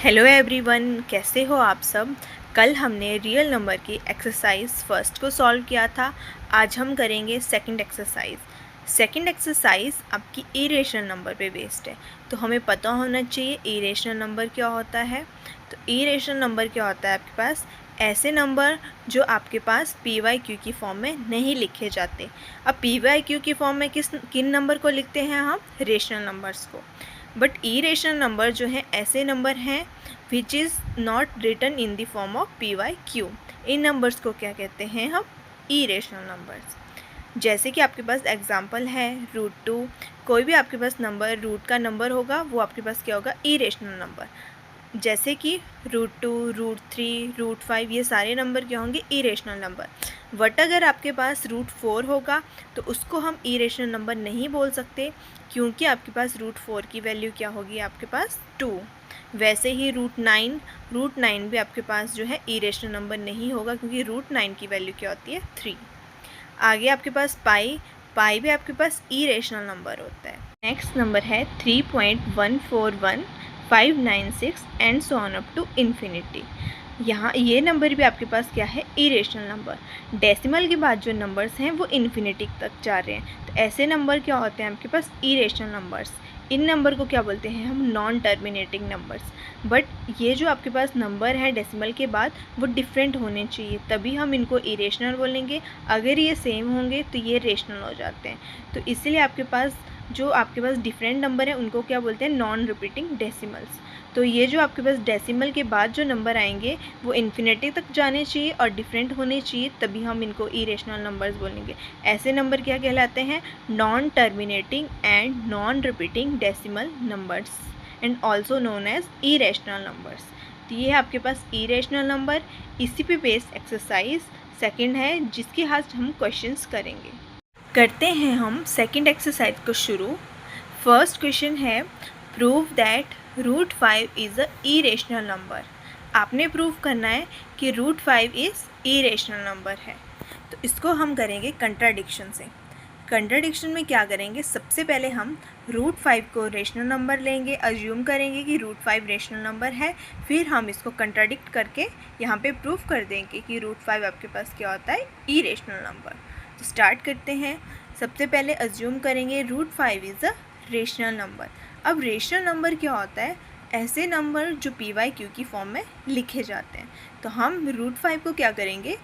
Hello everyone, कैसे हो आप सब। कल हमने रियल नंबर की एक्सरसाइज फर्स्ट को सॉल्व किया था। आज हम करेंगे सेकंड एक्सरसाइज। सेकंड एक्सरसाइज आपकी इरेशनल नंबर पे बेस्ड है, तो हमें पता होना चाहिए इरेशनल नंबर क्या होता है। तो इरेशनल नंबर क्या होता है आपके पास, ऐसे नंबर जो आपके पास PYQ की फॉर्म में नहीं लिखे जाते। अब PYQ की फॉर्म में किन नंबर को लिखते हैं हम, रेशनल नंबर्स को। बट इरेशनल नंबर जो है ऐसे नंबर हैं which is not written in the form of PYQ। इन नंबर्स को क्या कहते हैं हम, इरेशनल नंबर्स। जैसे कि आपके पास एग्जांपल है √2। कोई भी आपके पास नंबर रूट का नंबर होगा वो आपके पास क्या होगा, इरेशनल नंबर। जैसे कि √2, √3, √5 ये सारे नंबर क्या होंगे, इरेशनल नंबर। बट अगर आपके पास √4 होगा तो उसको हम इरेशनल नंबर नहीं बोल सकते, क्योंकि आपके पास √4 की वैल्यू क्या होगी, आपके पास 2। वैसे ही √9 भी आपके पास जो है इरेशनल नंबर नहीं होगा, क्योंकि √9 की वैल्यू क्या होती है, 3। आगे आपके पास पाई भी आपके पास इरेशनल नंबर होता है। नेक्स्ट नंबर है 3.141596 and so on up to infinity. यहाँ ये नंबर भी आपके पास क्या है, इरेशनल नंबर। डेसिमल के बाद जो नंबर्स हैं वो इन्फिनिटी तक जा रहे हैं, तो ऐसे नंबर क्या होते हैं आपके पास, इरेशनल नंबर्स। इन नंबर को क्या बोलते हैं हम, नॉन टर्मिनेटिंग नंबर्स। बट ये जो आपके पास नंबर है डेसिमल के बाद वो डिफरेंट होने चाहिए, तभी हम इनको इरेशनल बोलेंगे। अगर ये सेम होंगे तो ये रेशनल हो जाते हैं। तो इसलिए आपके पास डिफरेंट नंबर हैं उनको क्या बोलते हैं, नॉन रिपीटिंग डेसिमल्स। तो ये जो आपके पास डेसिमल के बाद जो नंबर आएंगे वो इन्फिनिटी तक जाने चाहिए और डिफरेंट होने चाहिए, तभी हम इनको इरेशनल नंबर्स बोलेंगे। ऐसे नंबर क्या कहलाते हैं, non terminating and non repeating decimal numbers and also known as irrational numbers. तो ये है आपके पास इरेशनल नंबर। इसी पे बेस्ड एक्सरसाइज सेकंड है, जिसके हाथ हम क्वेश्चंस करेंगे। करते हैं हम सेकंड एक्सरसाइज को शुरू। फर्स्ट क्वेश्चन है, prove that √5 is a irrational number. आपने प्रूव करना है कि √5 इज़ इरेशनल नंबर है। तो इसको हम करेंगे कंट्राडिक्शन से। कंट्राडिक्शन में क्या करेंगे, सबसे पहले हम √5 को रेशनल नंबर लेंगे, अज्यूम करेंगे कि √5 रेशनल नंबर है। फिर हम इसको कंट्राडिक्ट करके यहाँ पे प्रूफ कर देंगे कि √5 आपके पास क्या होता है, इरेशनल नंबर। तो स्टार्ट करते हैं। सबसे पहले अज्यूम करेंगे √5 इज़ अ रेशनल नंबर। अब रेशनल नंबर क्या होता है, ऐसे नंबर जो PYQ की फॉर्म में लिखे जाते हैं। तो हम √5 को क्या करेंगे,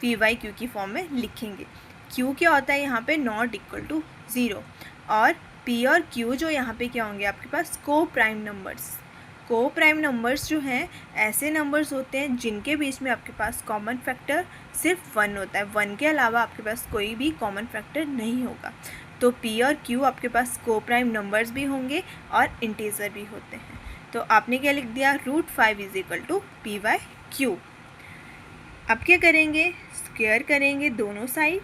PYQ की फॉर्म में लिखेंगे। Q क्या होता है यहाँ पे, नॉट इक्वल टू 0। और P और Q जो यहाँ पे क्या होंगे आपके पास, को प्राइम नंबर्स। को प्राइम नंबर्स जो हैं ऐसे नंबर्स होते हैं जिनके बीच में आपके पास कॉमन फैक्टर सिर्फ 1 होता है। 1 के अलावा आपके पास कोई भी कॉमन फैक्टर नहीं होगा। तो P और Q आपके पास को प्राइम नंबर्स भी होंगे और इंटीजर भी होते हैं। तो आपने क्या लिख दिया, √5 इज इक्वल टू PYQ। अब क्या करेंगे, स्क्वायर करेंगे दोनों साइड।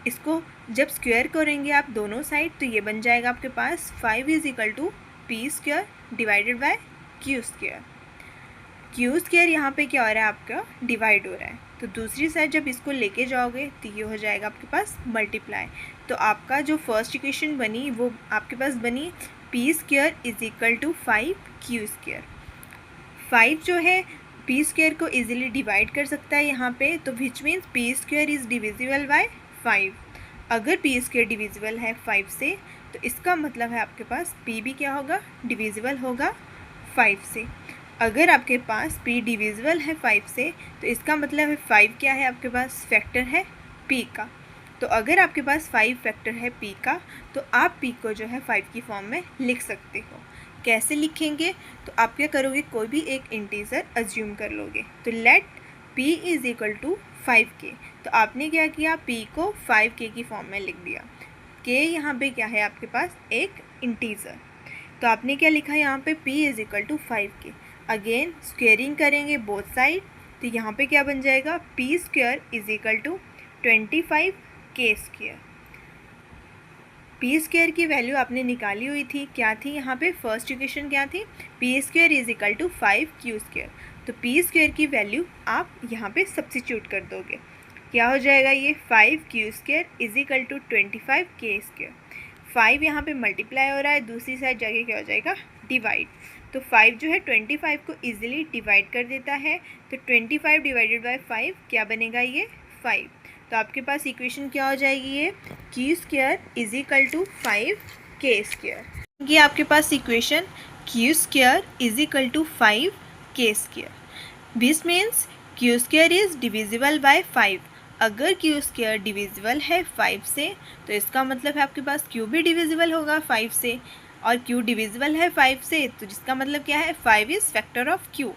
इसको जब स्क्वायर करेंगे आप दोनों साइड तो ये बन जाएगा आपके पास 5 is equal to P² divided by Q²। Q² यहाँ पे क्या हो रहा है, आपका डिवाइड हो रहा है। तो दूसरी साइड जब इसको लेके जाओगे तो ये हो जाएगा आपके पास मल्टीप्लाई। तो आपका जो फर्स्ट इक्वेशन बनी वो आपके पास बनी P² is equal to 5Q²। 5 जो है P² को इजीली डिवाइड कर सकता है यहाँ पे, तो which means P² is divisible by 5। अगर P² डिविजिबल है 5 से तो इसका मतलब है आपके पास P भी क्या होगा, डिविजिबल होगा 5 से। अगर आपके पास P डिविजिबल है 5 से तो इसका मतलब है 5 क्या है, आपके पास फैक्टर है P का। तो अगर आपके पास 5 फैक्टर है P का तो आप P को जो है 5 की फॉर्म में लिख सकते हो। कैसे लिखेंगे, तो आप क्या करोगे, कोई भी एक इंटीजर अज्यूम कर लोगे। तो let P is equal to 5K। तो आपने क्या किया, P को 5K की फॉर्म में लिख दिया। K यहाँ पे क्या है आपके पास, एक इंटीजर। तो आपने क्या लिखा यहाँ पे, P is equal to 5K। Again squaring करेंगे बोथ साइड, तो यहाँ पे क्या बन जाएगा, P² is equal to 25K²। P² की वैल्यू आपने निकाली हुई थी, क्या थी यहाँ पे, फर्स्ट इक्वेशन क्या थी, P² is equal to 5Q²। तो P² की वैल्यू आप यहाँ पे सब्सिट्यूट कर दोगे, क्या हो जाएगा ये, 5Q² is equal to 25K²। 5 यहाँ पे मल्टीप्लाई हो रहा है, दूसरी साइड जाके क्या हो जाएगा, डिवाइड। तो तो 5 जो है 25 को ईजिली डिवाइड कर देता है, तो 25 डिवाइडेड बाय 5 क्या बनेगा, ये 5। तो आपके पास इक्वेशन क्या हो जाएगी, ये Q square is equal to 5k²। ये आपके पास equation Q square is equal to 5k²। This means Q square is divisible by 5। अगर क्यू स्क्वायर डिविजिबल है 5 से, तो इसका मतलब है आपके पास क्यू भी डिविजिबल होगा 5 से, और क्यू डिविजिबल है 5 से, तो जिसका मतलब क्या है, 5 is factor of Q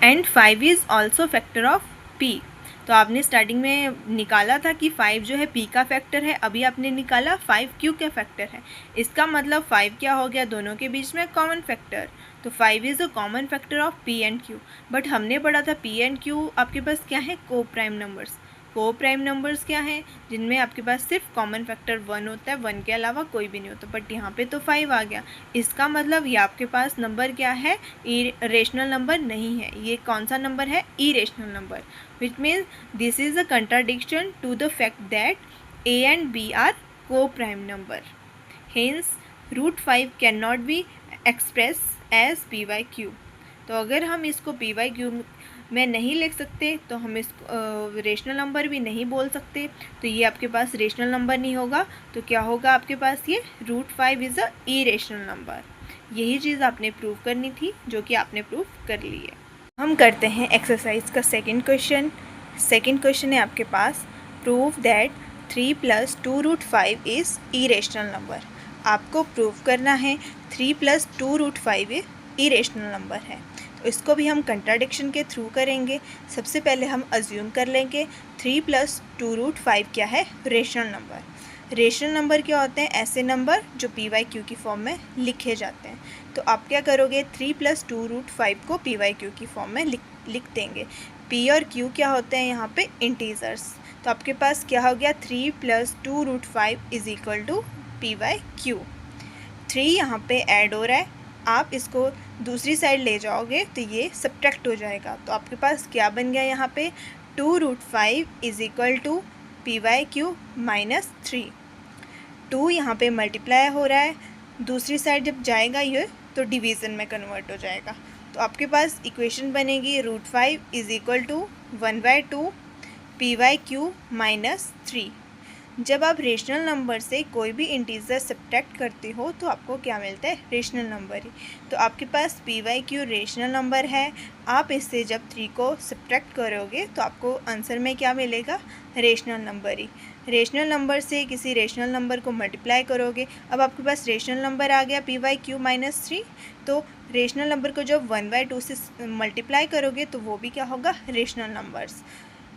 and 5 is also factor of P. तो आपने स्टार्टिंग में निकाला था कि 5 जो है p का फैक्टर है, अभी आपने निकाला 5 q का फैक्टर है। इसका मतलब 5 क्या हो गया, दोनों के बीच में कॉमन फैक्टर, तो 5 is a common factor of p and q। But हमने पढ़ा था p एंड q आपके पास क्या है, को प्राइम नंबर्स। को प्राइम नंबर्स क्या हैं, जिनमें आपके पास सिर्फ कॉमन फैक्टर 1 होता है, 1 के अलावा कोई भी नहीं होता। बट यहाँ पे तो 5 आ गया, इसका मतलब ये आपके पास नंबर क्या है, रेशनल नंबर नहीं है। ये कौन सा नंबर है, irrational number, which means this is a contradiction to the fact that a and b are coprime number. Hence √5 can not be express as p/q। तो अगर हम इसको p/q में नहीं लिख सकते, तो हम इसको रेशनल नंबर भी नहीं बोल सकते, तो ये आपके पास रेशनल नंबर नहीं होगा। तो क्या होगा आपके पास, ये √5 इज़ अ इरेशनल नंबर। यही चीज़ आपने प्रूव करनी थी, जो कि आपने प्रूव कर ली है। हम करते हैं एक्सरसाइज का सेकंड क्वेश्चन। सेकंड क्वेश्चन है आपके पास, prove that 3 + 2√5 is irrational number. आपको प्रूव करना है 3 + 2√5 इरेशनल नंबर है। तो इसको भी हम कंट्राडिक्शन के थ्रू करेंगे। सबसे पहले हम अज्यूम कर लेंगे 3 + 2√5 क्या है, रेशनल नंबर। रेशनल नंबर क्या होते हैं, ऐसे नंबर जो p/q की फॉर्म में लिखे जाते हैं। तो आप क्या करोगे, 3 + 2√5 को p/q की फॉर्म में लिख देंगे। p और q क्या होते हैं यहाँ पे, इंटीजर्स। तो आपके पास क्या हो गया, 3 + 2√5 इज इक्वल टू p/q। 3 यहाँ पे ऐड हो रहा है, आप इसको दूसरी साइड ले जाओगे तो ये सब्ट्रैक्ट हो जाएगा। तो आपके पास क्या बन गया यहाँ पे, 2√5 इज इक्वल टू p/q - 3। 2 यहाँ पे मल्टीप्लाई हो रहा है, दूसरी साइड जब जाएगा ये तो डिवीज़न में कन्वर्ट हो जाएगा। तो आपके पास इक्वेशन बनेगी √5 इज इक्वल टू 1/2 p/q - 3। जब आप रेशनल नंबर से कोई भी इंटीजर सब्ट्रैक्ट करते हो तो आपको क्या मिलता है, रेशनल नंबर ही। तो आपके पास p/q रेशनल नंबर है, आप इससे जब 3 को सब्ट्रैक्ट करोगे तो आपको आंसर में क्या मिलेगा, रेशनल नंबर ही। रेशनल नंबर से किसी रेशनल नंबर को मल्टीप्लाई करोगे, अब आपके पास रेशनल नंबर आ गया p/q - 3। तो रेशनल नंबर को जब 1/2 से मल्टीप्लाई करोगे तो वो भी क्या होगा, रेशनल नंबर्स।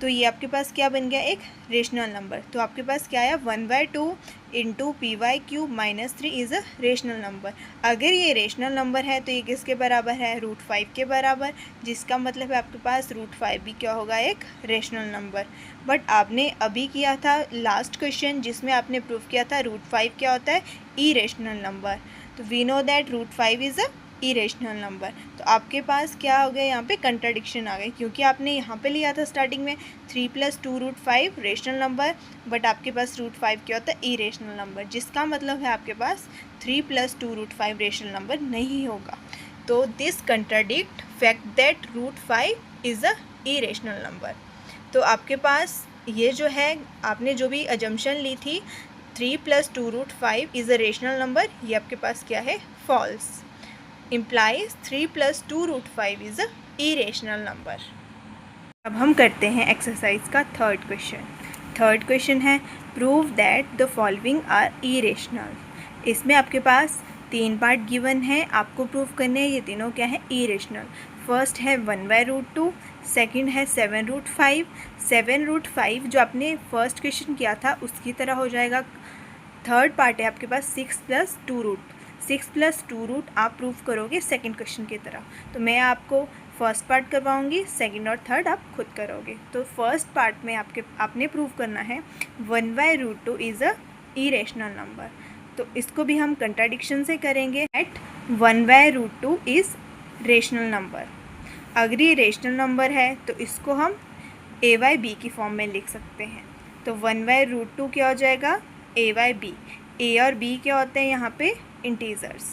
तो ये आपके पास क्या बन गया, एक रेशनल नंबर। तो आपके पास क्या आया, 1/2 into p/q - 3 is a rational number. अगर ये रेशनल नंबर है तो ये किसके बराबर है, √5 के बराबर, जिसका मतलब है आपके पास √5 भी क्या होगा, एक रेशनल नंबर। बट आपने अभी किया था लास्ट क्वेश्चन जिसमें आपने प्रूफ किया था √5 क्या होता है, इरेशनल नंबर। तो we know that √5 is a irrational number. तो आपके पास क्या हो गया, यहाँ पे कंट्राडिक्शन आ गई, क्योंकि आपने यहाँ पे लिया था स्टार्टिंग में 3 + 2√5 रेशनल नंबर, बट आपके पास √5 क्या होता है, इरेशनल नंबर, जिसका मतलब है आपके पास 3 + 2√5 रेशनल नंबर नहीं होगा। तो this contradict fact that √5 is a irrational number. तो आपके पास ये जो है, आपने जो भी अजम्पशन ली थी 3 + 2√5 इज़ अ रेशनल नंबर, ये आपके पास क्या है, false. implies 3 + 2√5 is a irrational number. अब हम करते हैं एक्सरसाइज का थर्ड क्वेश्चन। थर्ड क्वेश्चन है, prove that the following are irrational. इसमें आपके पास 3 पार्ट गिवन है, आपको प्रूव करने हैं ये तीनों क्या है, इरेशनल। फर्स्ट है 1/√2, सेकंड है 7√5। 7√5 जो आपने फर्स्ट क्वेश्चन किया था उसकी तरह हो जाएगा। थर्ड पार्ट है आपके पास 6 + 2√। 6 + 2√, आप प्रूव करोगे सेकंड क्वेश्चन की तरह। तो मैं आपको फर्स्ट पार्ट करवाऊंगी, सेकंड और थर्ड आप खुद करोगे। तो फर्स्ट पार्ट में आपने प्रूव करना है 1/√2 इज़ अ इरेशनल नंबर। तो इसको भी हम कंट्राडिक्शन से करेंगे, एट 1/√2 इज़ रेशनल नंबर। अगर ये रेशनल नंबर है तो इसको हम a/b की फॉर्म में लिख सकते हैं। तो 1/√2 क्या हो जाएगा, a/b। a और b क्या होते हैं यहाँ पे, इंटीजर्स।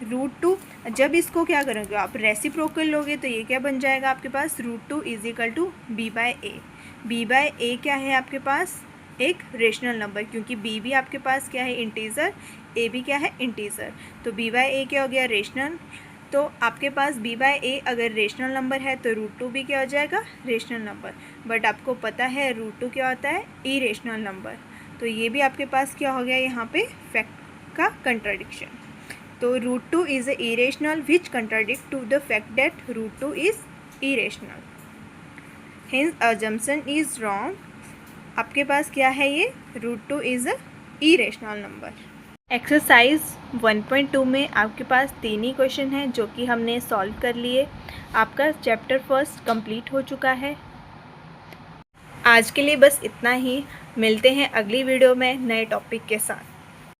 √2, जब इसको क्या करोगे आप रेसिप्रोकल लोगे तो ये क्या बन जाएगा आपके पास, √2 = b/a। b/a क्या है आपके पास, एक रेशनल नंबर, क्योंकि b भी आपके पास क्या है, इंटीजर, a भी क्या है, इंटीजर, तो b/a क्या हो गया, रेशनल। तो आपके पास b/a अगर रेशनल नंबर है तो √2 भी क्या हो जाएगा, रेशनल नंबर। बट आपको पता है √2 क्या होता है, इरेशनल नंबर। तो ये भी आपके पास क्या हो गया यहाँ पे, फैक्ट का कंट्राडिक्शन। तो √2 is irrational which contradict to the fact that √2 is irrational. Hence assumption is wrong. आपके पास क्या है ये, √2 is a irrational number. Exercise 1.2 में आपके पास 3 ही क्वेश्चन हैं जो कि हमने सॉल्व कर लिए। आपका चैप्टर फर्स्ट कंप्लीट हो चुका है। आज के लिए बस इतना ही, मिलते हैं अगली वीडियो में नए टॉपिक के साथ।